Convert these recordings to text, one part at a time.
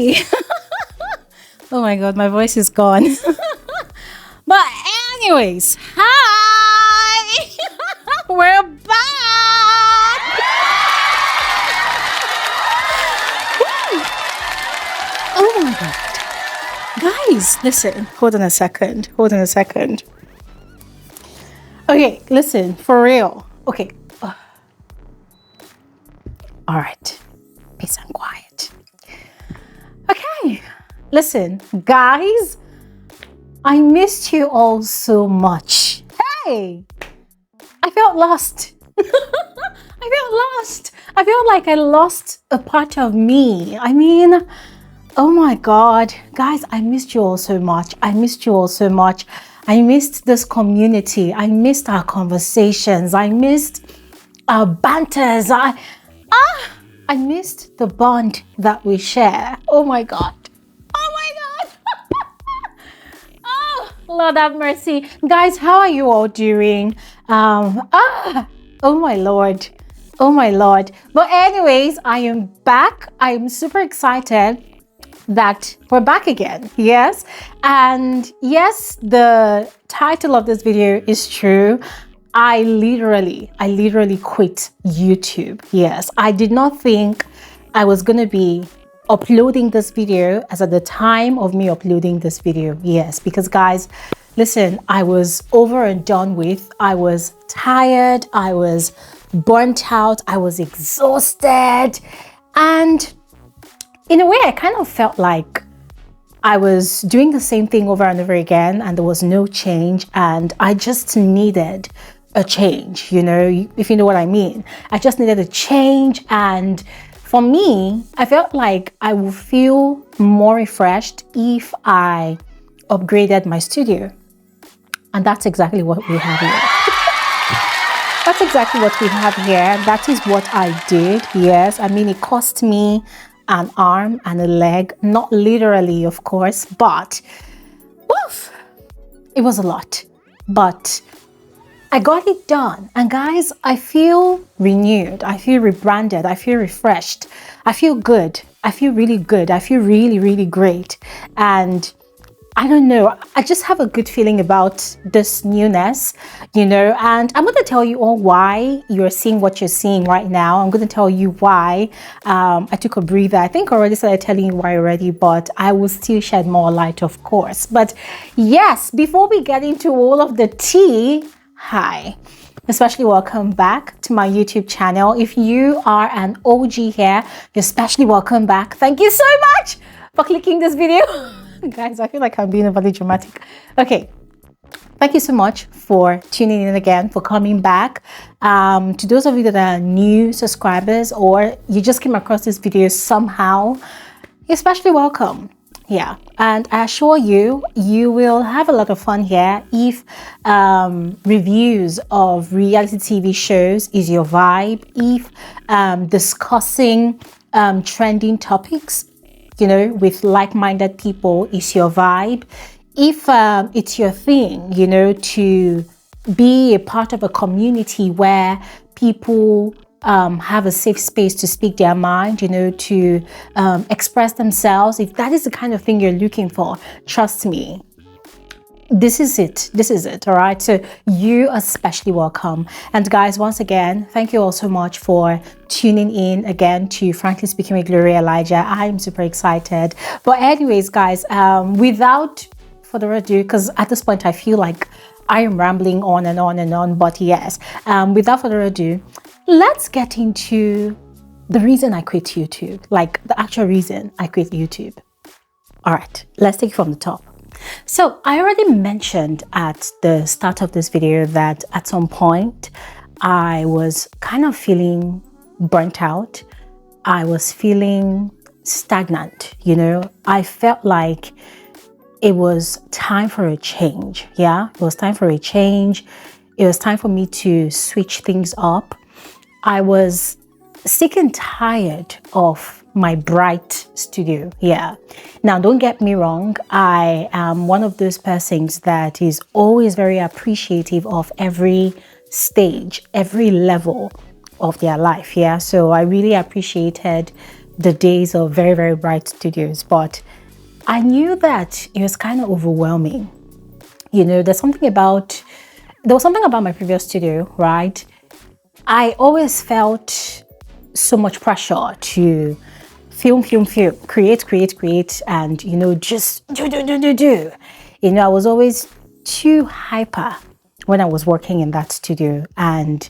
Hi. Oh my God, my voice is gone. But anyways, hi. We're back. Oh my God. Guys, listen. Hold on a second. Okay, listen, for real. Okay. All right. Peace and quiet. Okay. Listen, guys, I missed you all so much. Hey, I felt lost. I felt like I lost a part of me. I mean, oh my God, guys, I missed you all so much. I missed this community. I missed our conversations. I missed our banters. I missed the bond that we share. Oh my God. Oh, Lord have mercy. Guys, how are you all doing? Oh my Lord. But anyways, I am back. I am super excited that we're back again. Yes. And yes, the title of this video is true. I literally quit YouTube. Yes. I did not think I was going to be uploading this video as at the time of me uploading this video. Yes, because guys, listen, I was over and done with. I was tired. I was burnt out. I was exhausted. And in a way, I kind of felt like I was doing the same thing over and over again, and there was no change. And I just needed a change, you know, if you know what I mean. I just needed a change. And for me, I felt like I would feel more refreshed if I upgraded my studio. And that's exactly what we have here. That is what I did. Yes, I mean, it cost me an arm and a leg, not literally, of course, but woof, it was a lot. But I got it done. And guys, I feel renewed. I feel rebranded. I feel refreshed. I feel good. I feel really good. I feel really, really great. And I don't know, I just have a good feeling about this newness, you know, and I'm going to tell you all why you're seeing what you're seeing right now. I'm going to tell you why I took a breather. I think I already started telling you why already, but I will still shed more light, of course. But yes, before we get into all of the tea, hi, especially welcome back to my YouTube channel. If you are an OG here, you're especially welcome back. Thank you so much for clicking this video. Guys, I feel like I'm being overly dramatic. Okay, thank you so much for tuning in again, for coming back. To those of you that are new subscribers or you just came across this video somehow, you're especially welcome. Yeah, and I assure you, you will have a lot of fun here if reviews of reality TV shows is your vibe, if discussing trending topics, you know, with like-minded people is your vibe, if it's your thing, you know, to be a part of a community where people have a safe space to speak their mind, you know, to express themselves. If that is the kind of thing you're looking for, trust me, this is it. All right, so you are especially welcome. And guys, once again, thank you all so much for tuning in again to Frankly Speaking with Gloria Elijah. I'm super excited. But anyways, guys, without further ado, because at this point I feel like I am rambling on and on and on, but yes, without further ado, let's get into the reason I quit YouTube, like the actual reason I quit YouTube. All right, let's take it from the top. So I already mentioned at the start of this video that at some point I was kind of feeling burnt out. I was feeling stagnant, you know. I felt like it was time for a change. Yeah, it was time for a change. It was time for me to switch things up. I was sick and tired of my bright studio. Yeah. Now, don't get me wrong. I am one of those persons that is always very appreciative of every stage, every level of their life. Yeah. So I really appreciated the days of very, very bright studios, but I knew that it was kind of overwhelming. You know, there was something about my previous studio, right? I always felt so much pressure to film, create, and, just do. You know, I was always too hyper when I was working in that studio. And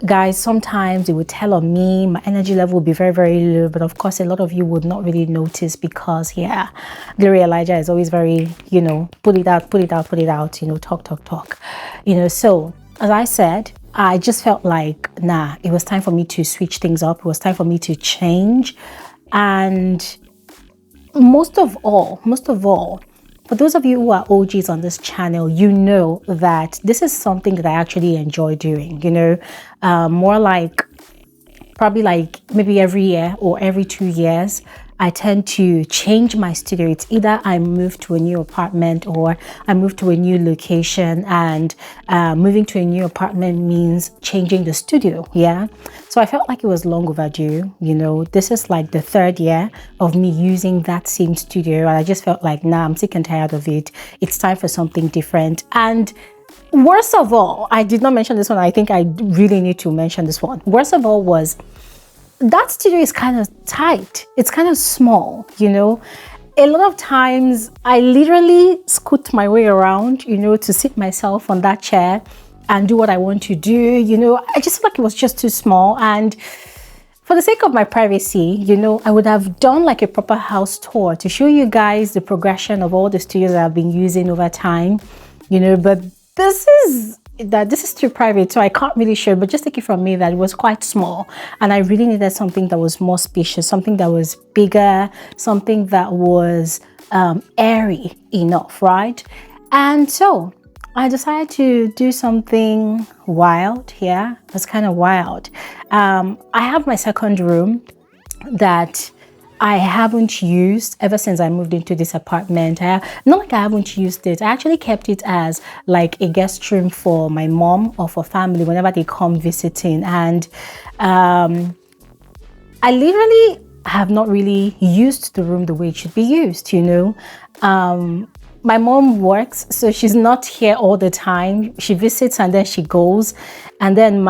guys, sometimes it would tell on me, my energy level would be very, very low. But of course, a lot of you would not really notice because, yeah, Gloria Elijah is always very, put it out, talk. So as I said, I just felt like, nah, it was time for me to switch things up. It was time for me to change. And most of all, for those of you who are OGs on this channel, you know that this is something that I actually enjoy doing, more like probably like maybe every year or every 2 years, I tend to change my studio. It's either I move to a new apartment or I move to a new location, and moving to a new apartment means changing the studio. Yeah. So I felt like it was long overdue. This is like the 3rd year of me using that same studio. And I just felt like, nah, I'm sick and tired of it. It's time for something different. And worst of all, I did not mention this one. I think I really need to mention this one. Worst of all was that studio is kind of tight. It's kind of small, A lot of times I literally scoot my way around, to sit myself on that chair and do what I want to do. I just feel like it was just too small. And for the sake of my privacy, I would have done like a proper house tour to show you guys the progression of all the studios that I've been using over time, but this is too private, so I can't really show, but just take it from me that it was quite small and I really needed something that was more spacious, something that was bigger, something that was airy enough, right? And so I decided to do something wild. Yeah, it was kind of wild. I have my second room that I haven't used ever since I moved into this apartment. Not like I haven't used it. I actually kept it as like a guest room for my mom or for family whenever they come visiting. And I literally have not really used the room the way it should be used, My mom works, so she's not here all the time. She visits and then she goes. And then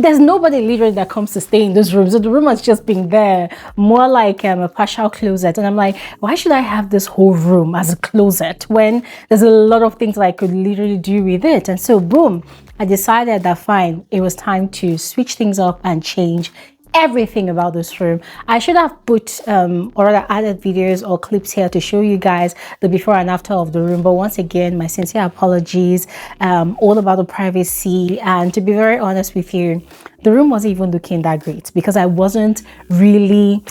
there's nobody literally that comes to stay in this room. So the room has just been there, more like a partial closet. And I'm like, why should I have this whole room as a closet when there's a lot of things that I could literally do with it? And so boom, I decided that fine, it was time to switch things up and change everything about this room. I should have put or rather added videos or clips here to show you guys the before and after of the room, but once again, my sincere apologies. All about the privacy, and to be very honest with you, the room wasn't even looking that great because I wasn't really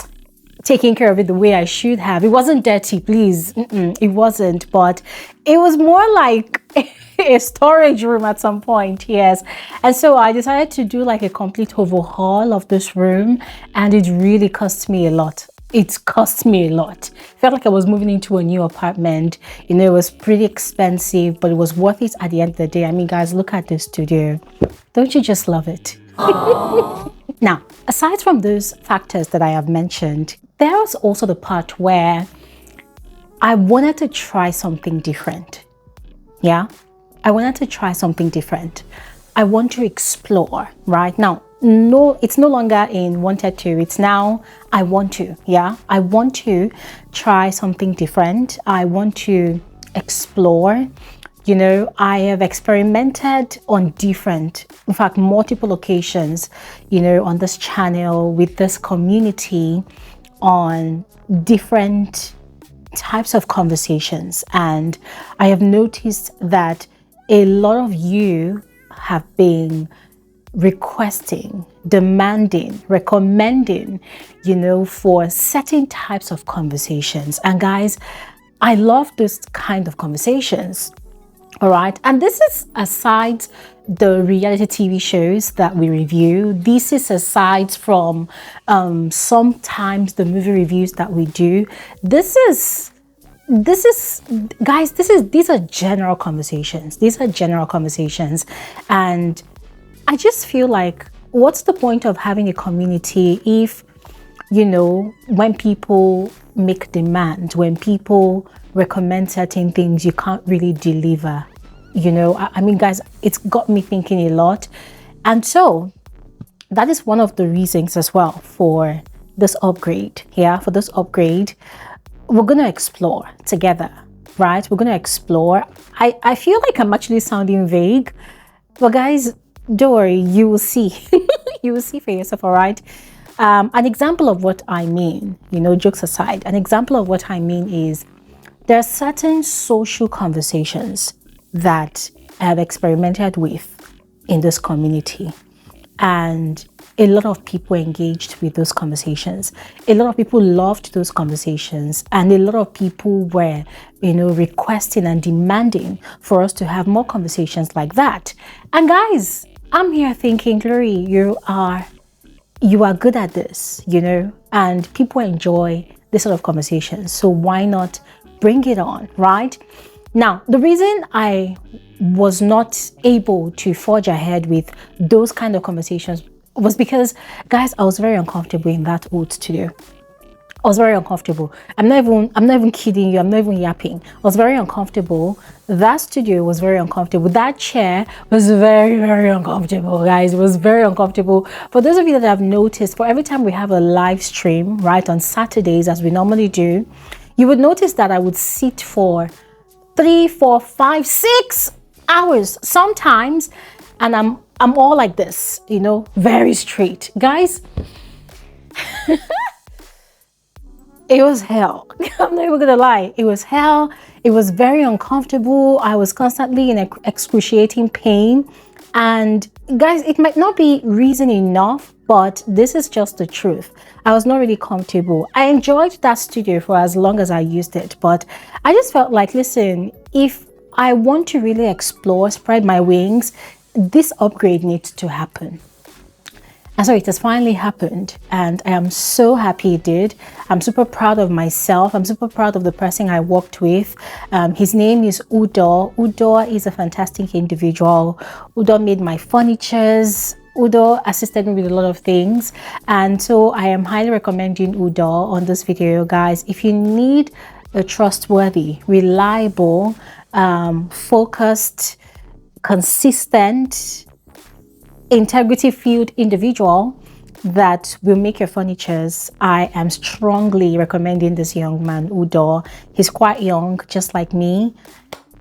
taking care of it the way I should have. It wasn't dirty, please. It wasn't, but it was more like a storage room at some point, yes. And so I decided to do like a complete overhaul of this room, and it really cost me a lot. It cost me a lot. Felt like I was moving into a new apartment. It was pretty expensive, but it was worth it at the end of the day. I mean, guys, look at this studio. Don't you just love it? Now, aside from those factors that I have mentioned, there was also the part where I wanted to try something different. Yeah, I wanted to try something different. I want to explore, right? Now, no, it's no longer in wanted to, it's now I want to. Yeah, I want to try something different. I want to explore. I have experimented on different, in fact, multiple occasions, on this channel with this community on different types of conversations. And I have noticed that a lot of you have been requesting, demanding, recommending, for certain types of conversations. And guys, I love this kind of conversations. All right. And this is aside the reality TV shows that we review. This is aside from sometimes the movie reviews that we do. These are general conversations. These are general conversations. And I just feel like, what's the point of having a community if when people make demands, when people recommend certain things, you can't really deliver. I mean, guys, it's got me thinking a lot. And so that is one of the reasons as well for this upgrade. Yeah, for this upgrade, we're going to explore together, right? We're going to explore. I feel like I'm actually sounding vague, but guys, don't worry, you will see. You will see for yourself, all right? An example of what I mean, jokes aside, an example of what I mean is there are certain social conversations that I have experimented with in this community. And a lot of people engaged with those conversations. A lot of people loved those conversations. And a lot of people were, requesting and demanding for us to have more conversations like that. And guys, I'm here thinking, Glory, you are good at this, and people enjoy this sort of conversations. So why not bring it on, right? Now, the reason I was not able to forge ahead with those kind of conversations was because, guys, I was very uncomfortable in that old studio. I was very uncomfortable. I'm not even kidding you. I'm not even yapping. I was very uncomfortable. That studio was very uncomfortable. That chair was very, very uncomfortable, guys. It was very uncomfortable. For those of you that have noticed, for every time we have a live stream, right, on Saturdays, as we normally do, you would notice that I would sit for 3, 4, 5, 6 hours sometimes, and I'm all like this, very straight. Guys, it was hell. I'm not even gonna lie. It was hell. It was very uncomfortable. I was constantly in excruciating pain. And guys, it might not be reason enough, but this is just the truth. I was not really comfortable. I enjoyed that studio for as long as I used it, but I just felt like, listen, if I want to really explore, spread my wings, this upgrade needs to happen. And so it has finally happened, and I am so happy it did. I'm super proud of myself. I'm super proud of the person I worked with. His name is Udo. Udo is a fantastic individual. Udo made my furnitures. Udo assisted me with a lot of things. And so I am highly recommending Udo on this video, guys. If you need a trustworthy, reliable, focused, consistent, integrity-filled individual that will make your furnitures, I am strongly recommending this young man, Udo. He's quite young, just like me.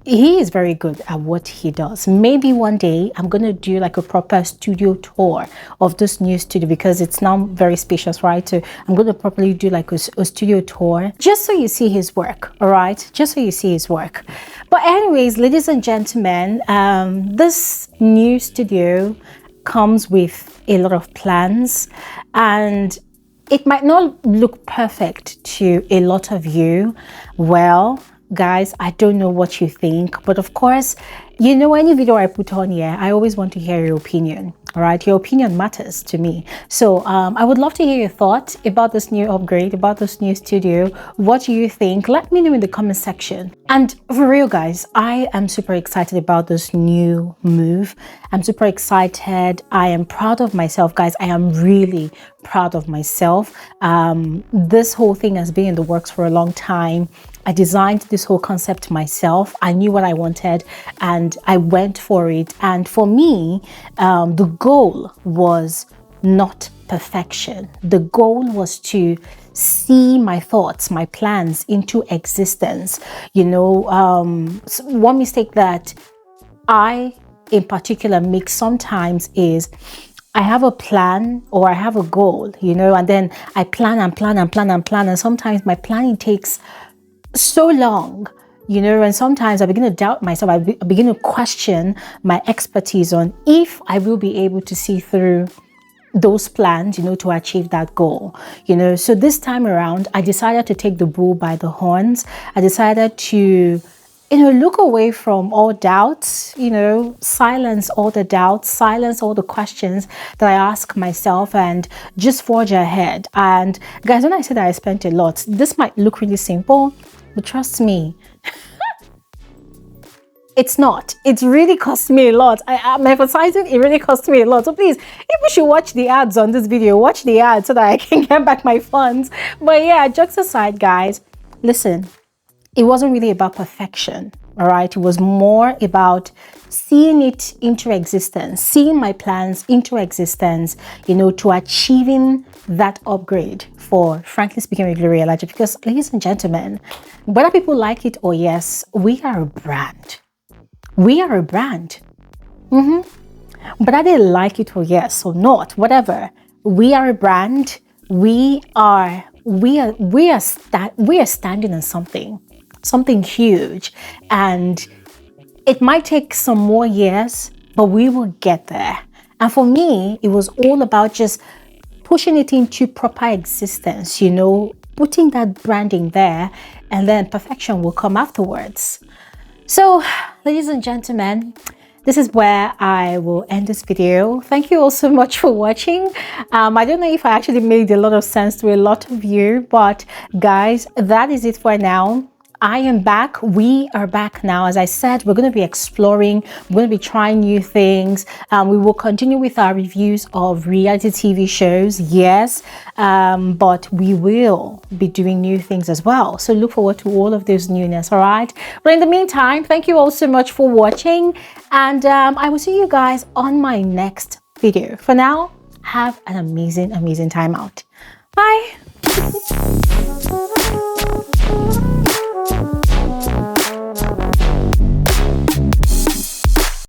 He is very good at what he does. Maybe one day I'm going to do like a proper studio tour of this new studio, because it's now very spacious, right? So I'm going to properly do like a studio tour just so you see his work, all right? Just so you see his work. But anyways, ladies and gentlemen, this new studio comes with a lot of plans, and it might not look perfect to a lot of you. Well, guys, I don't know what you think, but of course, any video I put on here, I always want to hear your opinion. All right, your opinion matters to me. So I would love to hear your thoughts about this new upgrade, about this new studio. What do you think? Let me know in the comment section. And for real, guys, I am super excited about this new move. I'm super excited. I am proud of myself, guys. I am really proud of myself. This whole thing has been in the works for a long time. I designed this whole concept myself. I knew what I wanted and I went for it. And for me, the goal was not perfection. The goal was to see my thoughts, my plans into existence. One mistake that I in particular make sometimes is I have a plan or I have a goal, and then I plan and plan and plan and plan. And sometimes my planning takes so long, and sometimes I begin to doubt myself. I begin to question my expertise on if I will be able to see through those plans, to achieve that goal, So this time around, I decided to take the bull by the horns. I decided to, look away from all doubts, silence all the doubts, silence all the questions that I ask myself, and just forge ahead. And guys, when I say that I spent a lot, this might look really simple, but trust me, It's not. It really cost me a lot. I'm emphasizing it really cost me a lot. So please, if you should watch the ads on this video, watch the ads so that I can get back my funds. But yeah, jokes aside, guys, listen, it wasn't really about perfection. All right. It was more about seeing it into existence, seeing my plans into existence, you know, to achieving that upgrade for, frankly speaking, regular Elijah. Because, ladies and gentlemen, whether people like it or yes, we are a brand. We are a brand. But I didn't like it or yes or not, whatever. We are a brand. We are standing on something huge. And it might take some more years, but we will get there. And for me, it was all about just pushing it into proper existence, you know, putting that branding there, and then perfection will come afterwards. So, ladies and gentlemen, this is where I will end this video. Thank you all so much for watching. I don't know if I actually made a lot of sense to a lot of you, but guys, that is it for now. I am back. We are back now. As I said, we're going to be exploring. We're going to be trying new things. We will continue with our reviews of reality TV shows. Yes, but we will be doing new things as well. So look forward to all of those newness. All right. But in the meantime, thank you all so much for watching. And I will see you guys on my next video. For now, have an amazing, amazing time out. Bye.